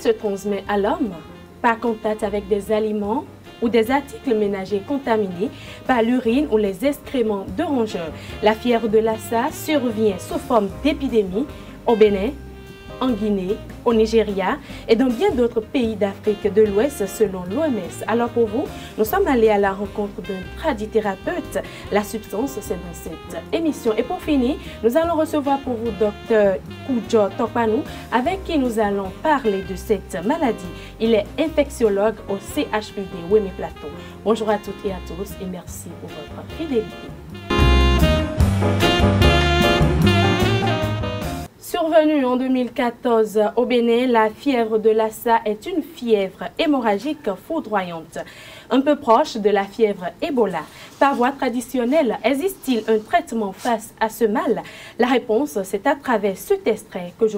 se transmet à l'homme par contact avec des aliments ou des articles ménagers contaminés par l'urine ou les excréments de rongeurs. La fièvre de Lassa survient sous forme d'épidémie au Bénin, en Guinée, au Nigeria et dans bien d'autres pays d'Afrique de l'Ouest selon l'OMS. Alors pour vous, nous sommes allés à la rencontre d'un tradithérapeute. La substance, c'est dans cette émission. Et pour finir, nous allons recevoir pour vous Dr Koujo Tokpanou, avec qui nous allons parler de cette maladie. Il est infectiologue au CHUD Wémé Plateau. Bonjour à toutes et à tous et merci pour votre fidélité. Survenue en 2014 au Bénin, la fièvre de Lassa est une fièvre hémorragique foudroyante, un peu proche de la fièvre Ebola. Par voie traditionnelle, existe-t-il un traitement face à ce mal? La réponse, c'est à travers cet extrait que je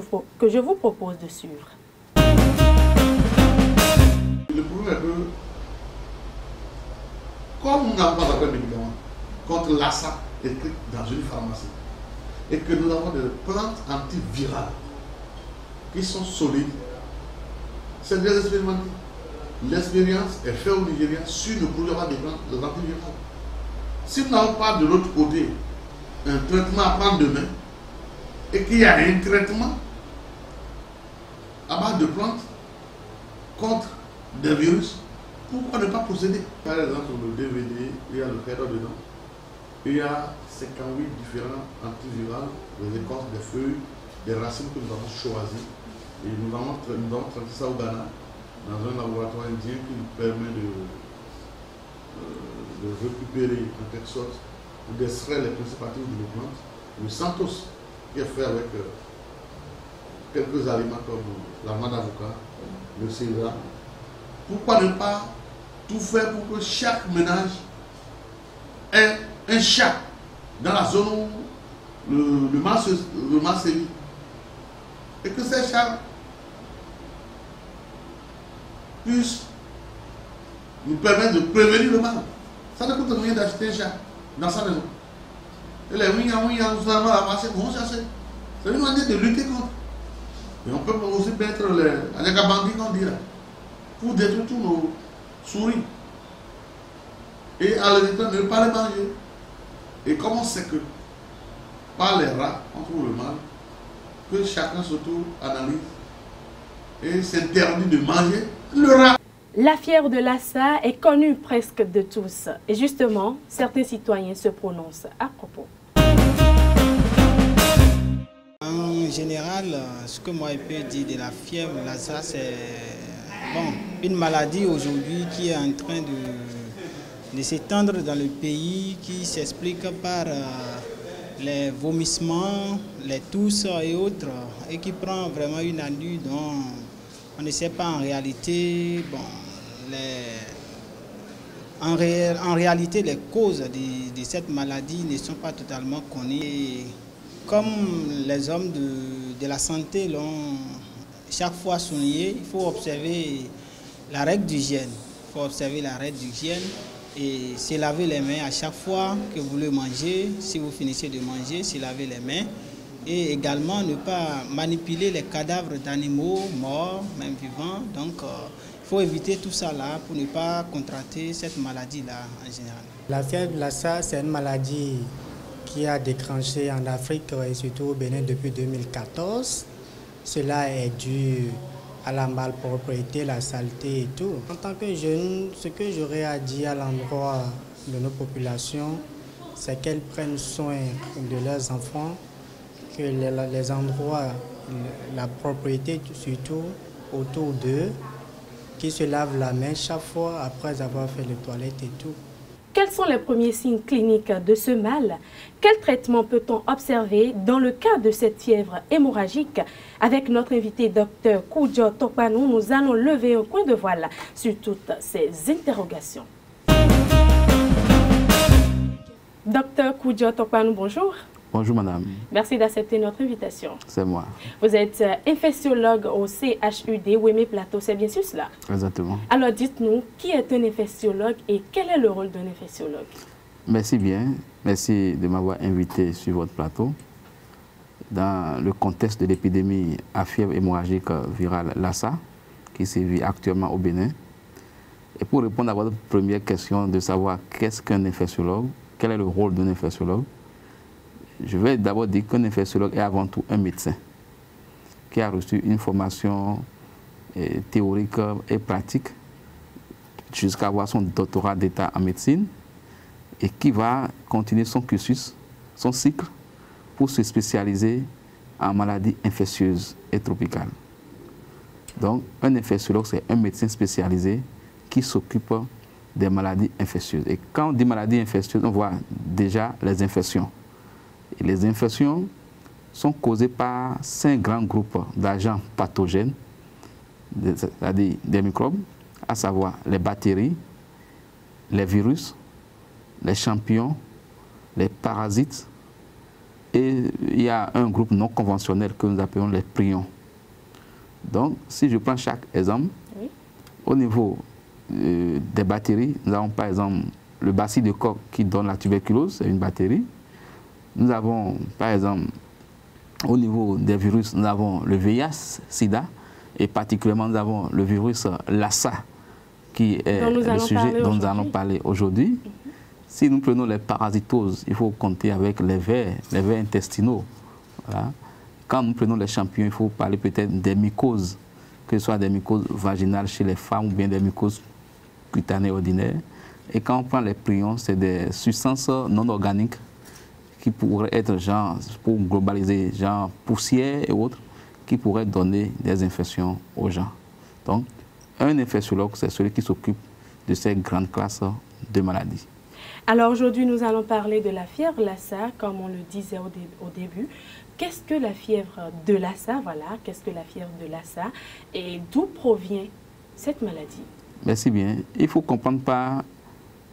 vous propose de suivre. Le problème est que, comme nous n'avons pas d'appel médicament contre Lassa écrit dans une pharmacie, et que nous avons des plantes antivirales qui sont solides, c'est des expériments. L'expérience est faite au Nigeria sur le pouvoir des plantes antivirales. Si nous n'avons pas de l'autre côté un traitement à prendre demain, et qu'il y a un traitement à base de plantes contre des virus, pourquoi ne pas procéder? Par exemple, le DVD, il y a le cadeau dedans. Il y a 58 différents antivirales, des écorces, des feuilles, des racines que nous avons choisies. Et nous avons traité ça au Ghana, dans un laboratoire indien qui nous permet de récupérer en quelque sorte, ou d'extraire les principes actifs de nos plantes. Le Santos, qui est fait avec quelques aliments comme la manne d'avocat, le sésame. Pourquoi ne pas tout faire pour que chaque ménage ait un chat dans la zone où le mal sévit, et que ces chats puissent nous permettre de prévenir le mal. Ça ne coûte rien d'acheter un chat dans sa maison. Et les nous allons passer, vont chasser. C'est une manière de lutter contre. Et on peut aussi mettre les bandits qu'on dit là, pour détruire tous nos souris. Et à l'état ne pas les manger. Et comment c'est que, par les rats, on trouve le mal, que chacun s'auto-analyse et s'interdit de manger le rat. La fièvre de Lassa est connue presque de tous. Et justement, certains citoyens se prononcent à propos. En général, ce que moi je peux dire de la fièvre Lassa, c'est une maladie aujourd'hui qui est en train de s'étendre dans le pays, qui s'explique par les vomissements, les tousses et autres, et qui prend vraiment une allure dont on ne sait pas en réalité. En réalité, les causes de cette maladie ne sont pas totalement connues. Et comme les hommes de la santé l'ont chaque fois souligné, il faut observer la règle d'hygiène. Il faut observer la règle d'hygiène et se laver les mains à chaque fois que vous voulez manger. Si vous finissez de manger, se laver les mains. Et également ne pas manipuler les cadavres d'animaux morts, même vivants. Donc il faut éviter tout ça là pour ne pas contracter cette maladie-là en général. La fièvre Lassa, c'est une maladie qui a déclenché en Afrique et surtout au Bénin depuis 2014. Cela est dû à la malpropreté, la saleté et tout. En tant que jeune, ce que j'aurais à dire à l'endroit de nos populations, c'est qu'elles prennent soin de leurs enfants, que les endroits, la propriété surtout autour d'eux, qu'ils se lavent la main chaque fois après avoir fait les toilettes et tout. Quels sont les premiers signes cliniques de ce mal? Quel traitement peut-on observer dans le cas de cette fièvre hémorragique? Avec notre invité Dr Koujo Tokpanou, nous allons lever un coin de voile sur toutes ces interrogations. Dr Koujo Tokpanou, bonjour. Bonjour madame. Merci d'accepter notre invitation. C'est moi. Vous êtes infectiologue au CHUD Wémé Plateau, c'est bien sûr cela? Exactement. Alors dites-nous, qui est un infectiologue et quel est le rôle d'un infectiologue? Merci bien. Merci de m'avoir invité sur votre plateau. Dans le contexte de l'épidémie à fièvre hémorragique virale Lassa, qui sévit actuellement au Bénin. Et pour répondre à votre première question de savoir qu'est-ce qu'un infectiologue, quel est le rôle d'un infectiologue, je vais d'abord dire qu'un infectiologue est avant tout un médecin qui a reçu une formation théorique et pratique jusqu'à avoir son doctorat d'État en médecine et qui va continuer son cursus, son cycle, pour se spécialiser en maladies infectieuses et tropicales. Donc, un infectiologue, c'est un médecin spécialisé qui s'occupe des maladies infectieuses. Et quand on dit maladies infectieuses, on voit déjà les infections. Et les infections sont causées par 5 grands groupes d'agents pathogènes, c'est-à-dire des microbes, à savoir les bactéries, les virus, les champignons, les parasites, et il y a un groupe non conventionnel que nous appelons les prions. Donc, si je prends chaque exemple, oui. Au niveau des bactéries, nous avons par exemple le bacille de Koch qui donne la tuberculose, c'est une bactérie. Nous avons par exemple, au niveau des virus, nous avons le VIH, SIDA, et particulièrement nous avons le virus Lassa, qui est le sujet dont nous allons parler aujourd'hui. Si nous prenons les parasitoses, il faut compter avec les vers intestinaux. Voilà. Quand nous prenons les champignons, il faut parler peut-être des mycoses, que ce soit des mycoses vaginales chez les femmes ou bien des mycoses cutanées ordinaires. Et quand on prend les prions, c'est des substances non organiques qui pourraient être, genre, pour globaliser, genre poussière et autres, qui pourraient donner des infections aux gens. Donc, un infectiologue, c'est celui qui s'occupe de ces grandes classes de maladies. Alors aujourd'hui, nous allons parler de la fièvre Lassa, comme on le disait au début. Qu'est-ce que la fièvre de Lassa, voilà, qu'est-ce que la fièvre de Lassa et d'où provient cette maladie? Merci bien. Il faut comprendre par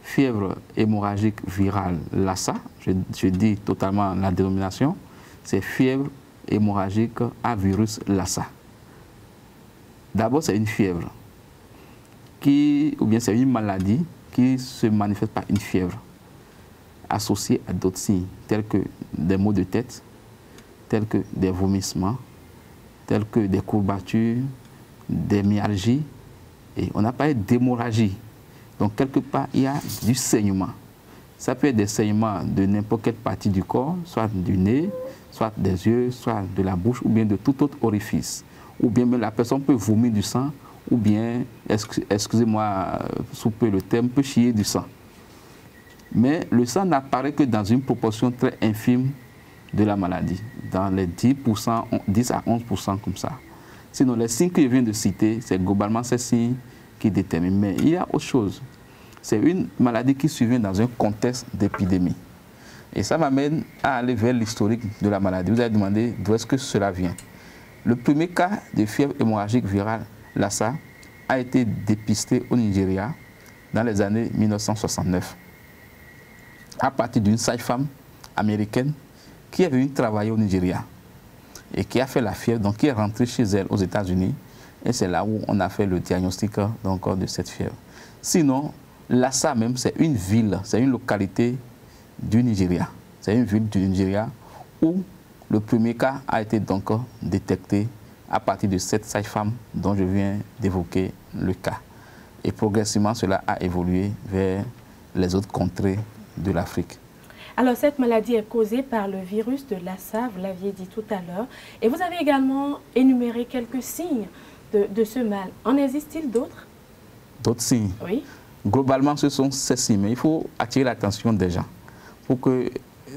fièvre hémorragique virale Lassa, je dis totalement la dénomination, c'est fièvre hémorragique à virus Lassa. D'abord, c'est une fièvre ou bien c'est une maladie qui se manifeste par une fièvre associée à d'autres signes, tels que des maux de tête, tels que des vomissements, tels que des courbatures, des myalgies, et on a parlé d'hémorragie. Donc, quelque part, il y a du saignement. Ça peut être des saignements de n'importe quelle partie du corps, soit du nez, soit des yeux, soit de la bouche, ou bien de tout autre orifice. Ou bien la personne peut vomir du sang, ou bien, excusez-moi, sous peu le terme, peut chier du sang. Mais le sang n'apparaît que dans une proportion très infime de la maladie, dans les 10%, 10 à 11% comme ça. Sinon, les signes que je viens de citer, c'est globalement ces signes qui déterminent. Mais il y a autre chose. C'est une maladie qui survient dans un contexte d'épidémie. Et ça m'amène à aller vers l'historique de la maladie. Vous allez demander d'où est-ce que cela vient. Le premier cas de fièvre hémorragique virale Lassa a été dépisté au Nigeria dans les années 1969 à partir d'une sage-femme américaine qui est venue travailler au Nigeria et qui a fait la fièvre, donc qui est rentrée chez elle aux États-Unis, et c'est là où on a fait le diagnostic donc, de cette fièvre. Sinon, Lassa même, c'est une ville, c'est une localité du Nigeria. C'est une ville du Nigeria où le premier cas a été donc détecté à partir de cette sage-femme dont je viens d'évoquer le cas. Et progressivement, cela a évolué vers les autres contrées de l'Afrique. Alors, cette maladie est causée par le virus de Lassa, vous l'aviez dit tout à l'heure. Et vous avez également énuméré quelques signes de ce mal. En existe-t-il d'autres? D'autres signes? Oui. Globalement, ce sont ces signes. Mais il faut attirer l'attention des gens pour que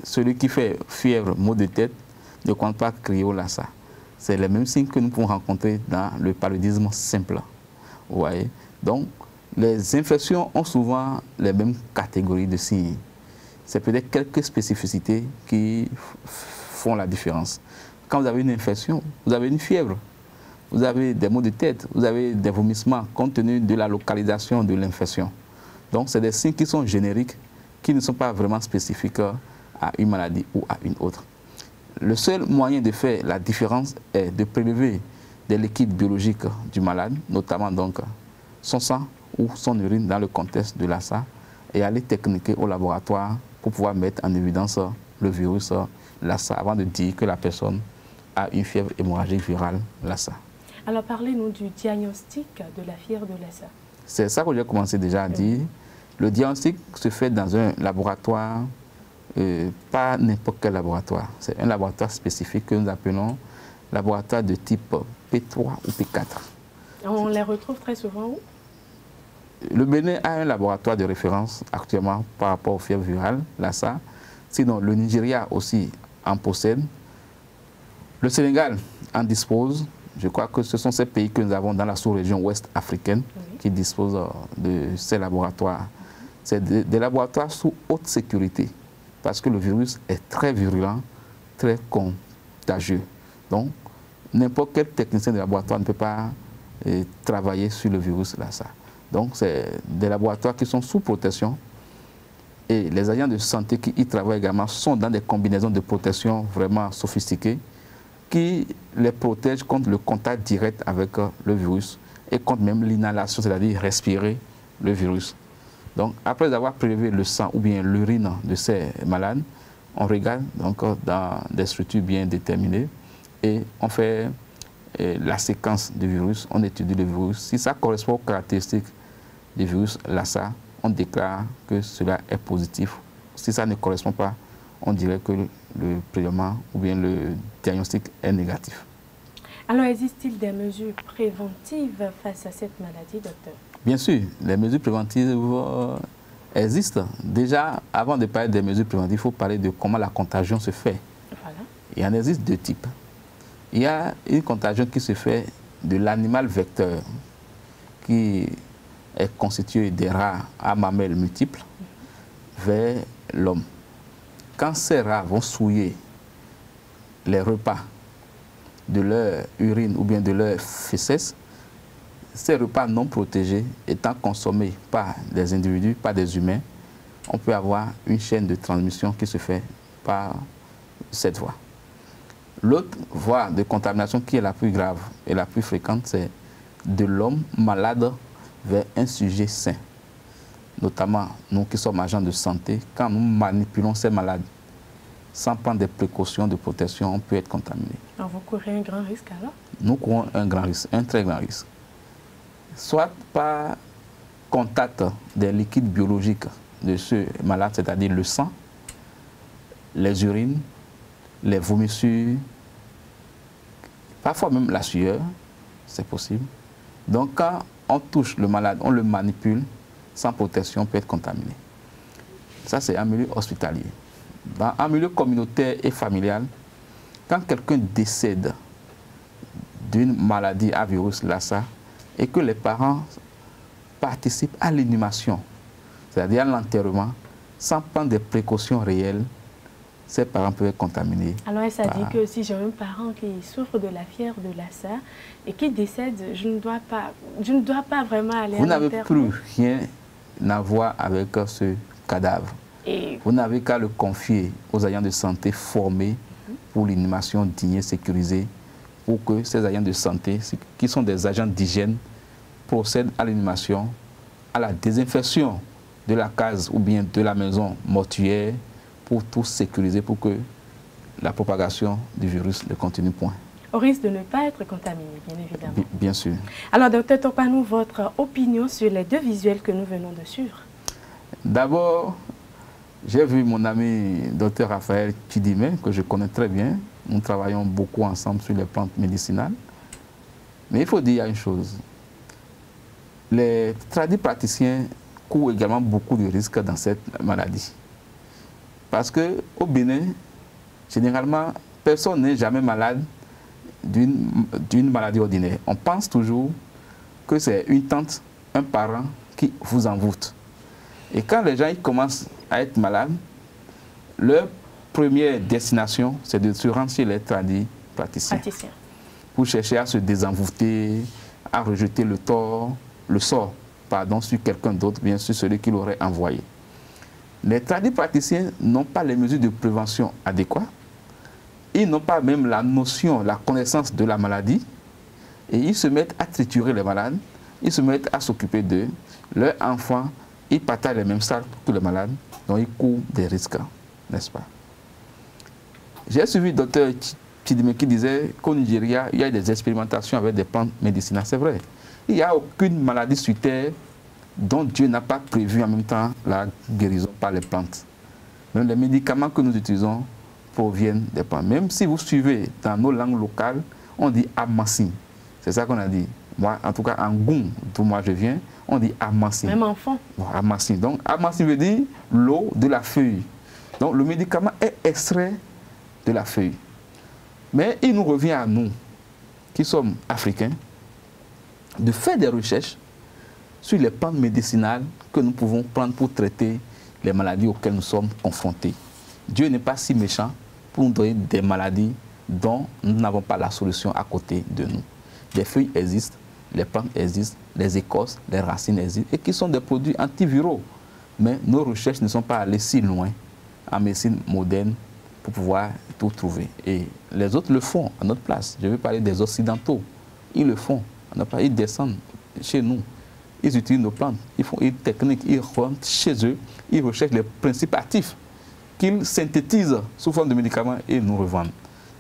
celui qui fait fièvre, maux de tête, ne compte pas crier au Lassa. C'est les mêmes signes que nous pouvons rencontrer dans le paludisme simple. Vous voyez? Donc, les infections ont souvent les mêmes catégories de signes. C'est peut-être quelques spécificités qui font la différence. Quand vous avez une infection, vous avez une fièvre, vous avez des maux de tête, vous avez des vomissements compte tenu de la localisation de l'infection. Donc, c'est des signes qui sont génériques, qui ne sont pas vraiment spécifiques à une maladie ou à une autre. Le seul moyen de faire la différence est de prélever des liquides biologiques du malade, notamment donc son sang ou son urine dans le contexte de Lassa, et aller techniquer au laboratoire pour pouvoir mettre en évidence le virus Lassa avant de dire que la personne a une fièvre hémorragique virale Lassa. Alors parlez-nous du diagnostic de la fièvre de Lassa. C'est ça que j'ai commencé déjà à dire. Le diagnostic se fait dans un laboratoire, pas n'importe quel laboratoire. C'est un laboratoire spécifique que nous appelons laboratoire de type P3 ou P4. On les retrouve très souvent où? Le Bénin a un laboratoire de référence actuellement par rapport aux fièvres virales, Lassa. Sinon, le Nigeria aussi en possède. Le Sénégal en dispose. Je crois que ce sont ces pays que nous avons dans la sous-région ouest africaine qui disposent de ces laboratoires. C'est des laboratoires sous haute sécurité parce que le virus est très virulent, très contagieux. Donc, n'importe quel technicien de laboratoire ne peut pas travailler sur le virus Lassa. Donc, c'est des laboratoires qui sont sous protection et les agents de santé qui y travaillent également sont dans des combinaisons de protection vraiment sophistiquées qui les protègent contre le contact direct avec le virus et contre même l'inhalation, c'est-à-dire respirer le virus. Donc, après avoir prélevé le sang ou bien l'urine de ces malades, on regarde donc dans des structures bien déterminées et on fait la séquence du virus, on étudie le virus. Si ça correspond aux caractéristiques du virus Lassa, on déclare que cela est positif. Si ça ne correspond pas, on dirait que le prélèvement ou bien le diagnostic est négatif. Alors, existe-t-il des mesures préventives face à cette maladie, docteur? Bien sûr, les mesures préventives existent. Déjà, avant de parler des mesures préventives, il faut parler de comment la contagion se fait. Voilà. Il y en existe deux types. Il y a une contagion qui se fait de l'animal vecteur, qui est constitué des rats à mamelles multiples, vers l'homme. Quand ces rats vont souiller les repas de leur urine ou bien de leurs fesses, ces repas non protégés étant consommés par des individus, par des humains, on peut avoir une chaîne de transmission qui se fait par cette voie. L'autre voie de contamination qui est la plus grave et la plus fréquente, c'est de l'homme malade vers un sujet sain. Notamment, nous qui sommes agents de santé, quand nous manipulons ces malades, sans prendre des précautions de protection, on peut être contaminé. Alors vous courez un grand risque alors? Nous courons un grand risque, un très grand risque. Soit par contact des liquides biologiques de ceux malades, c'est-à-dire le sang, les urines, les vomissures, parfois même la sueur, c'est possible. Donc quand on touche le malade, on le manipule, sans protection, on peut être contaminé. Ça, c'est un milieu hospitalier. Dans un milieu communautaire et familial, quand quelqu'un décède d'une maladie à virus Lassa et que les parents participent à l'inhumation, c'est-à-dire à l'enterrement, sans prendre des précautions réelles, ces parents peuvent être contaminés. Alors, ça dit que si j'ai un parent qui souffre de la fièvre de Lassa et qui décède, je ne dois pas vraiment aller à l'enterrement. Vous n'avez plus rien à voir avec ce cadavre. Et vous n'avez qu'à le confier aux agents de santé formés pour l'inhumation digne et sécurisée, pour que ces agents de santé, qui sont des agents d'hygiène, procèdent à l'inhumation, à la désinfection de la case ou bien de la maison mortuaire, pour tout sécuriser, pour que la propagation du virus ne continue point. Au risque de ne pas être contaminé, bien évidemment. Bien sûr. Alors, docteur Topanou, votre opinion sur les deux visuels que nous venons de suivre? D'abord, j'ai vu mon ami docteur Raphaël Chidimé, que je connais très bien. Nous travaillons beaucoup ensemble sur les plantes médicinales. Mais il faut dire une chose. Les tradipraticiens courent également beaucoup de risques dans cette maladie. Parce qu'au Bénin, généralement, personne n'est jamais malade d'une maladie ordinaire. On pense toujours que c'est une tante, un parent qui vous envoûte. Et quand les gens ils commencent à être malades, leur première destination, c'est de se rendre chez les tradipraticiens pour chercher à se désenvoûter, à rejeter le sort sur quelqu'un d'autre, bien sûr celui qui l'aurait envoyé. Les tradipraticiens n'ont pas les mesures de prévention adéquates. Ils n'ont pas même la notion, la connaissance de la maladie. Et ils se mettent à triturer les malades. Ils se mettent à s'occuper d'eux. Leurs enfants, ils partagent les mêmes salles que les malades. Donc ils courent des risques, n'est-ce pas? J'ai suivi le docteur qui disait qu'au Nigeria, il y a des expérimentations avec des plantes médicinales. C'est vrai. Il n'y a aucune maladie sur Terre dont Dieu n'a pas prévu en même temps la guérison par les plantes. Même les médicaments que nous utilisons proviennent des plantes. Même si vous suivez dans nos langues locales, on dit amassin. C'est ça qu'on a dit. Moi, en tout cas, en Goum, d'où moi je viens, on dit amassin. Même enfant. Bon, amassin. Donc, amassin veut dire l'eau de la feuille. Donc, le médicament est extrait de la feuille. Mais il nous revient à nous, qui sommes africains, de faire des recherches sur les plantes médicinales que nous pouvons prendre pour traiter les maladies auxquelles nous sommes confrontés. Dieu n'est pas si méchant pour nous donner des maladies dont nous n'avons pas la solution à côté de nous. Les feuilles existent, les plantes existent, les écorces, les racines existent, et qui sont des produits antiviraux. Mais nos recherches ne sont pas allées si loin en médecine moderne pour pouvoir tout trouver. Et les autres le font à notre place. Je vais parler des Occidentaux. Ils le font. Ils descendent chez nous. Ils utilisent nos plantes. Ils font une technique. Ils rentrent chez eux. Ils recherchent les principes actifs qu'ils synthétisent sous forme de médicaments et nous revendent.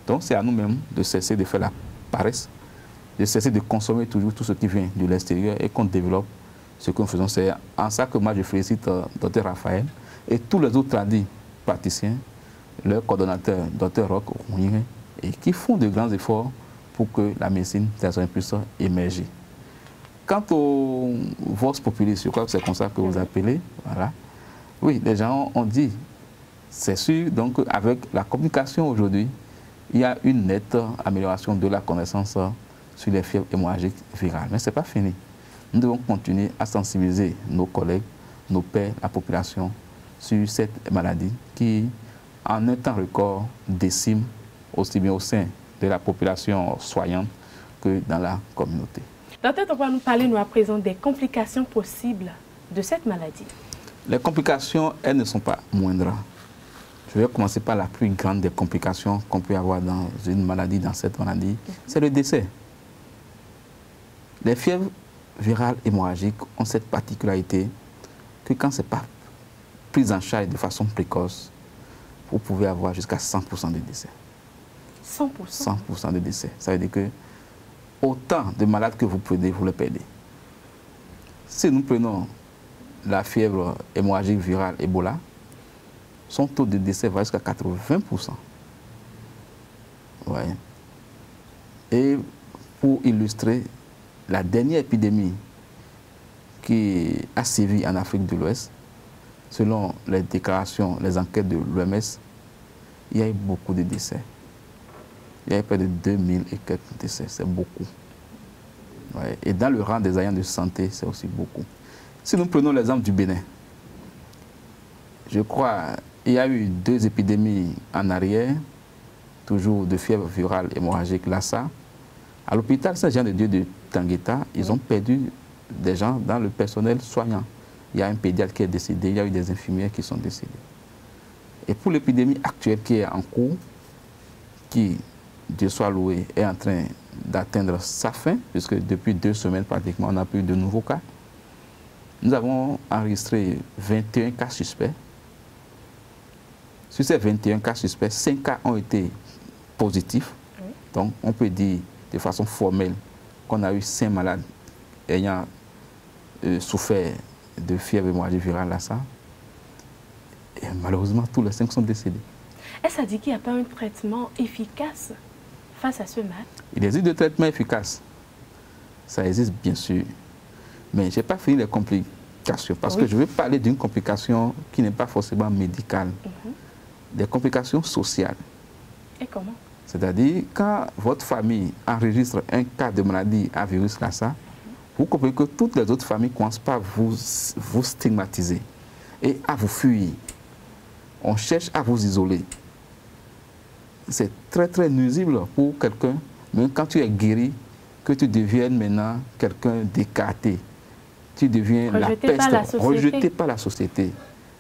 Donc c'est à nous-mêmes de cesser de faire la paresse, de cesser de consommer toujours tout ce qui vient de l'extérieur et qu'on développe ce que nous faisons. C'est en ça que moi je félicite Dr Raphaël et tous les autres tradis praticiens, leur coordonnateur Dr Roch et qui font de grands efforts pour que la médecine traditionnelle puisse émerger. Quant au vox populi, je crois que c'est comme ça que vous appelez, voilà. Oui, les gens ont dit, c'est sûr, donc avec la communication aujourd'hui, il y a une nette amélioration de la connaissance sur les fièvres hémorragiques virales. Mais ce n'est pas fini. Nous devons continuer à sensibiliser nos collègues, nos pairs, la population sur cette maladie qui, en un temps record, décime aussi bien au sein de la population soignante que dans la communauté. Docteur, on va nous parler nous à présent des complications possibles de cette maladie. Les complications, elles ne sont pas moindres. Je vais commencer par la plus grande des complications qu'on peut avoir dans une maladie, dans cette maladie, c'est le décès. Les fièvres virales hémorragiques ont cette particularité que quand ce n'est pas pris en charge de façon précoce, vous pouvez avoir jusqu'à 100% de décès. 100%? 100% de décès. Ça veut dire que autant de malades que vous prenez, vous les perdez. Si nous prenons la fièvre hémorragique virale Ebola, son taux de décès va jusqu'à 80%. Ouais. Et pour illustrer, la dernière épidémie qui a sévi en Afrique de l'Ouest, selon les déclarations, les enquêtes de l'OMS, il y a eu beaucoup de décès. Il y a eu près de 2000 et quelques décès, c'est beaucoup. Ouais. Et dans le rang des agents de santé, c'est aussi beaucoup. Si nous prenons l'exemple du Bénin, je crois il y a eu 2 épidémies en arrière, toujours de fièvre virale hémorragique Lassa. À l'hôpital Saint-Jean-de-Dieu de Tangueta, ils ont perdu des gens dans le personnel soignant. Il y a un pédiatre qui est décédé, il y a eu des infirmières qui sont décédées. Et pour l'épidémie actuelle qui est en cours, qui, Dieu soit loué, est en train d'atteindre sa fin, puisque depuis 2 semaines pratiquement, on n'a plus de nouveaux cas. Nous avons enregistré 21 cas suspects. Sur ces 21 cas suspects, 5 cas ont été positifs. Oui. Donc, on peut dire de façon formelle qu'on a eu 5 malades ayant souffert de fièvre hémorragique virale Lassa. Et malheureusement, tous les 5 sont décédés. Est-ce à dire qu'il n'y a pas un traitement efficace face à ce mal? Il existe des traitements efficaces. Ça existe, bien sûr. Mais je n'ai pas fini les complications, parce que je veux parler d'une complication qui n'est pas forcément médicale. Des complications sociales. Et comment? C'est-à-dire, quand votre famille enregistre un cas de maladie à virus Lassa, vous comprenez que toutes les autres familles ne commencent pas à vous stigmatiser et à vous fuir. On cherche à vous isoler. C'est très, très nuisible pour quelqu'un, même quand tu es guéri, que tu deviennes maintenant quelqu'un d'écarté. Tu deviens rejeté la peste, rejeté par la société,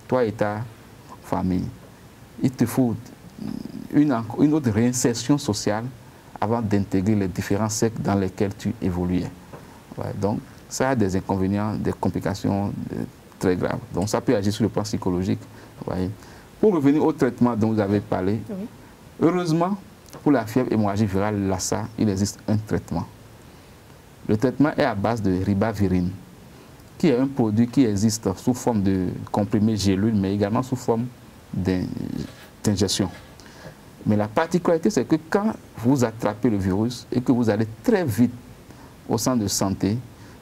toi et ta famille. Il te faut une autre réinsertion sociale avant d'intégrer les différents cercles dans lesquels tu évoluais. Ouais, donc, ça a des inconvénients, des complications très graves. Donc, ça peut agir sur le plan psychologique. Ouais. Pour revenir au traitement dont vous avez parlé, heureusement, pour la fièvre hémorragique virale Lassa, il existe un traitement. Le traitement est à base de ribavirine, qui est un produit qui existe sous forme de comprimé gélule, mais également sous forme d'injection. Mais la particularité, c'est que quand vous attrapez le virus et que vous allez très vite au centre de santé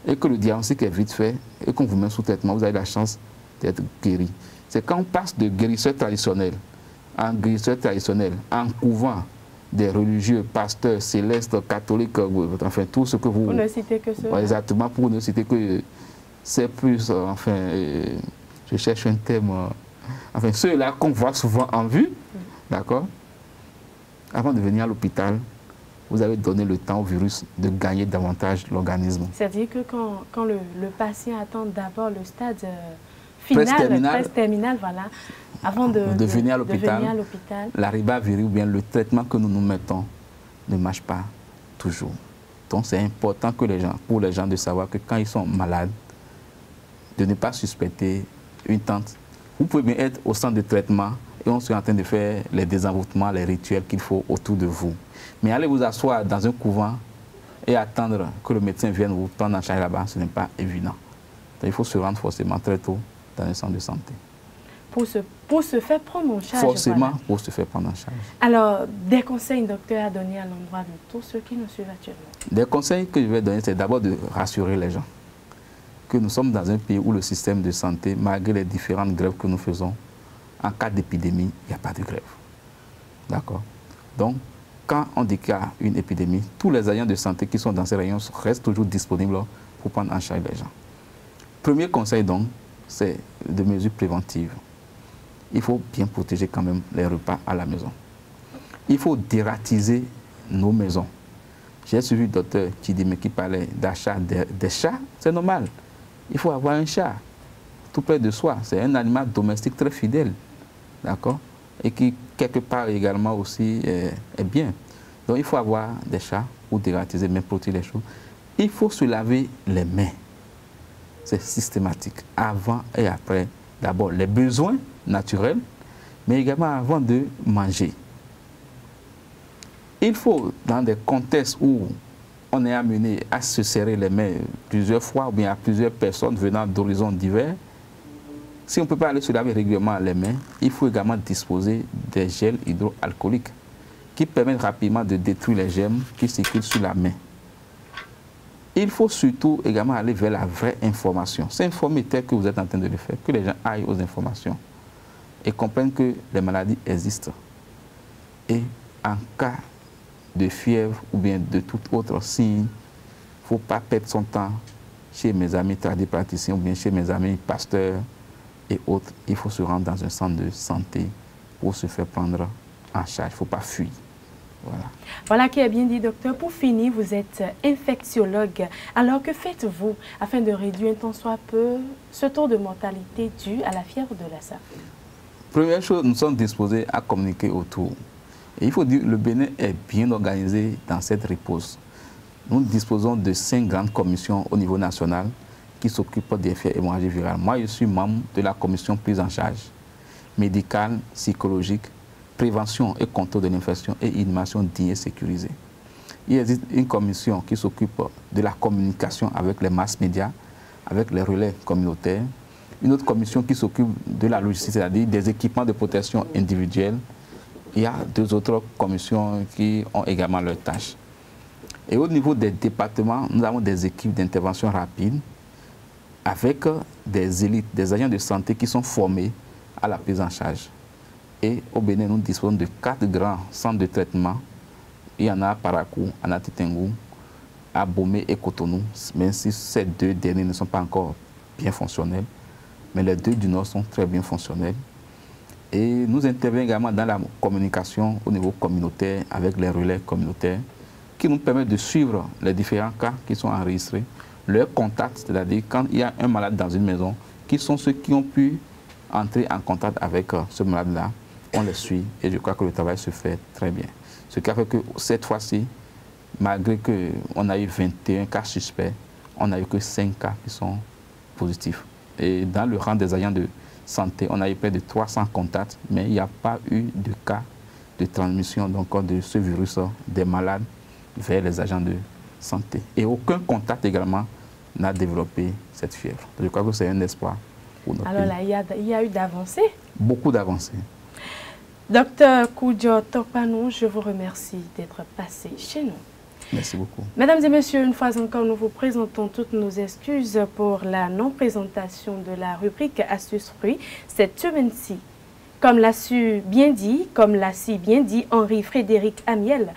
et que le diagnostic est vite fait et qu'on vous met sous traitement, vous avez la chance d'être guéri. C'est quand on passe de guérisseur traditionnel en couvent des religieux, pasteurs, célestes, catholiques, enfin tout ce que vous... Pour ne citer que cela. Exactement, pour ne citer que c'est plus, enfin, je cherche un terme, enfin ceux-là qu'on voit souvent en vue, d'accord? Avant de venir à l'hôpital, vous avez donné le temps au virus de gagner davantage l'organisme. C'est-à-dire que quand le patient attend d'abord le stade final, presque terminal, voilà, avant de venir à l'hôpital, la ribavirin ou bien le traitement que nous nous mettons ne marche pas toujours. Donc c'est important que pour les gens de savoir que quand ils sont malades, de ne pas suspecter une tente. Vous pouvez bien être au centre de traitement et on est en train de faire les désenvoûtements, les rituels qu'il faut autour de vous. Mais allez vous asseoir dans un couvent et attendre que le médecin vienne vous prendre en charge là-bas, ce n'est pas évident. Donc, il faut se rendre forcément très tôt dans un centre de santé. Pour se faire prendre en charge. Forcément, voilà. Pour se faire prendre en charge. Alors, des conseils, docteur, à donner à l'endroit de tous ceux qui nous suivent actuellement? Des conseils que je vais donner, c'est d'abord de rassurer les gens. Que nous sommes dans un pays où le système de santé, malgré les différentes grèves que nous faisons, en cas d'épidémie, il n'y a pas de grève. D'accord? Donc, quand on dit qu'il y a une épidémie, tous les agents de santé qui sont dans ces rayons restent toujours disponibles pour prendre en charge les gens. Premier conseil donc, c'est de mesures préventives. Il faut bien protéger quand même les repas à la maison. Il faut dératiser nos maisons. J'ai suivi le docteur Chidime qui parlait d'achat des chats, c'est normal. Il faut avoir un chat tout près de soi. C'est un animal domestique très fidèle, d'accord? Et qui, quelque part également aussi, est bien. Donc, il faut avoir des chats pour dératiser, mais protéger les choses. Il faut se laver les mains. C'est systématique, avant et après. D'abord, les besoins naturels, mais également avant de manger. Il faut, dans des contextes où on est amené à se serrer les mains plusieurs fois, ou bien à plusieurs personnes venant d'horizons divers, si on ne peut pas aller se laver régulièrement les mains, il faut également disposer des gels hydroalcooliques qui permettent rapidement de détruire les germes qui circulent sur la main. Il faut surtout également aller vers la vraie information. C'est informer tel que vous êtes en train de le faire, que les gens aillent aux informations et comprennent que les maladies existent. Et en cas de fièvre ou bien de tout autre signe, il ne faut pas perdre son temps chez mes amis tradipraticiens ou bien chez mes amis pasteurs et autres. Il faut se rendre dans un centre de santé pour se faire prendre en charge. Il ne faut pas fuir. Voilà. Voilà qui est bien dit, docteur. Pour finir, vous êtes infectiologue. Alors, que faites-vous afin de réduire un tant soit peu ce taux de mortalité dû à la fièvre de Lassa? Première chose, nous sommes disposés à communiquer autour. Et il faut dire que le Bénin est bien organisé dans cette riposte. Nous disposons de 5 grandes commissions au niveau national qui s'occupent des fièvres hémorragiques virales. Moi, je suis membre de la commission prise en charge médicale, psychologique, prévention et contrôle de l'infection et inhumation digne et sécurisée. Il existe une commission qui s'occupe de la communication avec les masses médias, avec les relais communautaires. Une autre commission qui s'occupe de la logistique, c'est-à-dire des équipements de protection individuelle. Il y a 2 autres commissions qui ont également leurs tâches. Et au niveau des départements, nous avons des équipes d'intervention rapide avec des élites, des agents de santé qui sont formés à la prise en charge. Et au Bénin, nous disposons de 4 grands centres de traitement. Il y en a à Parakou, à Natitengou, à Bomé et Cotonou, même si ces 2 derniers ne sont pas encore bien fonctionnels. Mais les 2 du Nord sont très bien fonctionnels. Et nous intervenons également dans la communication au niveau communautaire avec les relais communautaires qui nous permettent de suivre les différents cas qui sont enregistrés, leurs contacts, c'est-à-dire quand il y a un malade dans une maison, qui sont ceux qui ont pu entrer en contact avec ce malade-là, on les suit et je crois que le travail se fait très bien. Ce qui a fait que cette fois-ci, malgré qu'on a eu 21 cas suspects, on n'a eu que 5 cas qui sont positifs. Et dans le rang des agents de santé, on a eu près de 300 contacts, mais il n'y a pas eu de cas de transmission donc, de ce virus des malades vers les agents de santé. Et aucun contact également n'a développé cette fièvre. Je crois que c'est un espoir pour notre pays. Alors là, il y a eu d'avancées. Beaucoup d'avancées. Docteur Koudjo Tokpanou, je vous remercie d'être passé chez nous. Merci beaucoup. Mesdames et messieurs, une fois encore, nous vous présentons toutes nos excuses pour la non-présentation de la rubrique Astuces Fruits cette semaine-ci. Comme l'a si bien dit Henri-Frédéric Amiel,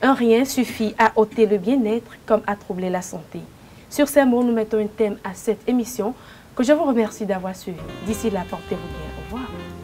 un rien suffit à ôter le bien-être comme à troubler la santé. Sur ces mots, nous mettons un thème à cette émission que je vous remercie d'avoir suivi. D'ici là, portez-vous bien. Au revoir.